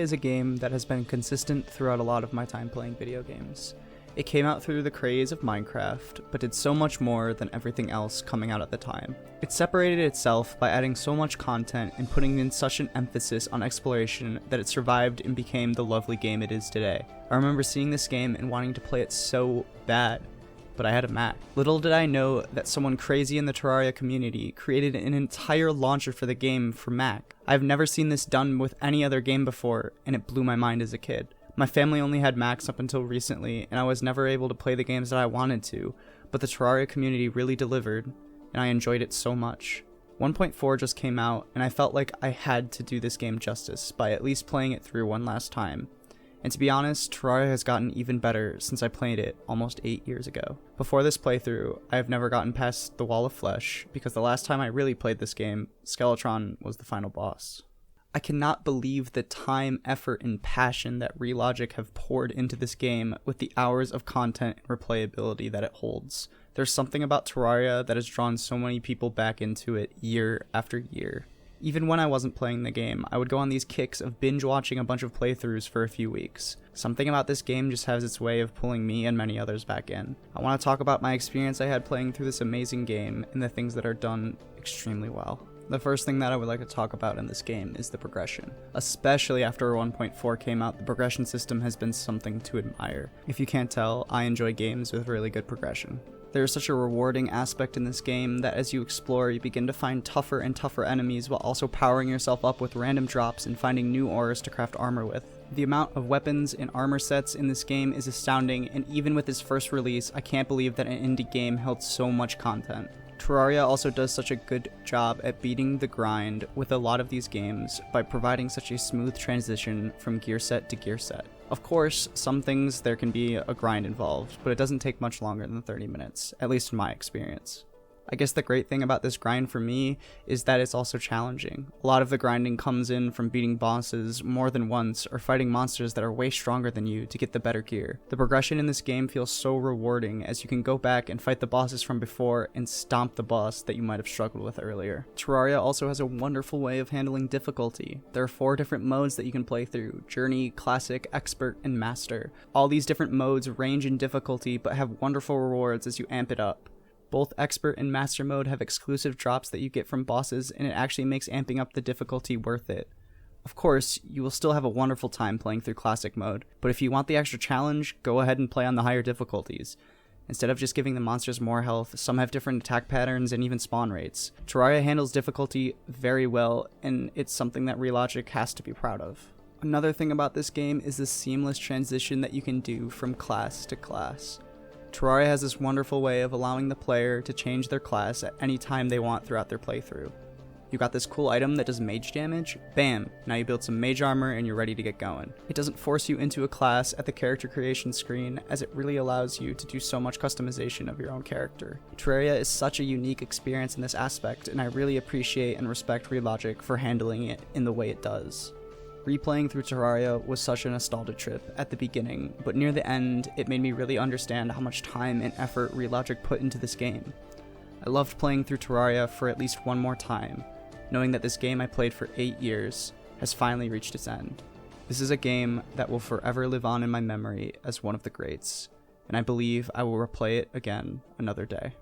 is a game that has been consistent throughout a lot of my time playing video games. It came out through the craze of Minecraft, but did so much more than everything else coming out at the time. It separated itself by adding so much content and putting in such an emphasis on exploration that it survived and became the lovely game it is today. I remember seeing this game and wanting to play it so bad, but I had a Mac. Little did I know that someone crazy in the Terraria community created an entire launcher for the game for Mac. I've never seen this done with any other game before, and it blew my mind as a kid. My family only had Macs up until recently, and I was never able to play the games that I wanted to, but the Terraria community really delivered, and I enjoyed it so much. 1.4 just came out, and I felt like I had to do this game justice by at least playing it through one last time. And to be honest, Terraria has gotten even better since I played it almost 8 years ago. Before this playthrough, I have never gotten past the Wall of Flesh, because the last time I really played this game, Skeletron was the final boss. I cannot believe the time, effort, and passion that Relogic have poured into this game with the hours of content and replayability that it holds. There's something about Terraria that has drawn so many people back into it year after year. Even when I wasn't playing the game, I would go on these kicks of binge watching a bunch of playthroughs for a few weeks. Something about this game just has its way of pulling me and many others back in. I want to talk about my experience I had playing through this amazing game and the things that are done extremely well. The first thing that I would like to talk about in this game is the progression. Especially after 1.4 came out, the progression system has been something to admire. If you can't tell, I enjoy games with really good progression. There is such a rewarding aspect in this game that as you explore, you begin to find tougher and tougher enemies while also powering yourself up with random drops and finding new ores to craft armor with. The amount of weapons and armor sets in this game is astounding, and even with its first release, I can't believe that an indie game held so much content. Terraria also does such a good job at beating the grind with a lot of these games by providing such a smooth transition from gear set to gear set. Of course, some things there can be a grind involved, but it doesn't take much longer than 30 minutes, at least in my experience. I guess the great thing about this grind for me is that it's also challenging. A lot of the grinding comes in from beating bosses more than once or fighting monsters that are way stronger than you to get the better gear. The progression in this game feels so rewarding as you can go back and fight the bosses from before and stomp the boss that you might have struggled with earlier. Terraria also has a wonderful way of handling difficulty. There are 4 different modes that you can play through: Journey, Classic, Expert, and Master. All these different modes range in difficulty but have wonderful rewards as you amp it up. Both Expert and Master mode have exclusive drops that you get from bosses, and it actually makes amping up the difficulty worth it. Of course, you will still have a wonderful time playing through Classic mode, but if you want the extra challenge, go ahead and play on the higher difficulties. Instead of just giving the monsters more health, some have different attack patterns and even spawn rates. Terraria handles difficulty very well, and it's something that Relogic has to be proud of. Another thing about this game is the seamless transition that you can do from class to class. Terraria has this wonderful way of allowing the player to change their class at any time they want throughout their playthrough. You got this cool item that does mage damage? Bam! Now you build some mage armor and you're ready to get going. It doesn't force you into a class at the character creation screen, as it really allows you to do so much customization of your own character. Terraria is such a unique experience in this aspect, and I really appreciate and respect Relogic for handling it in the way it does. Replaying through Terraria was such a nostalgia trip at the beginning, but near the end, it made me really understand how much time and effort Relogic put into this game. I loved playing through Terraria for at least one more time, knowing that this game I played for 8 years has finally reached its end. This is a game that will forever live on in my memory as one of the greats, and I believe I will replay it again another day.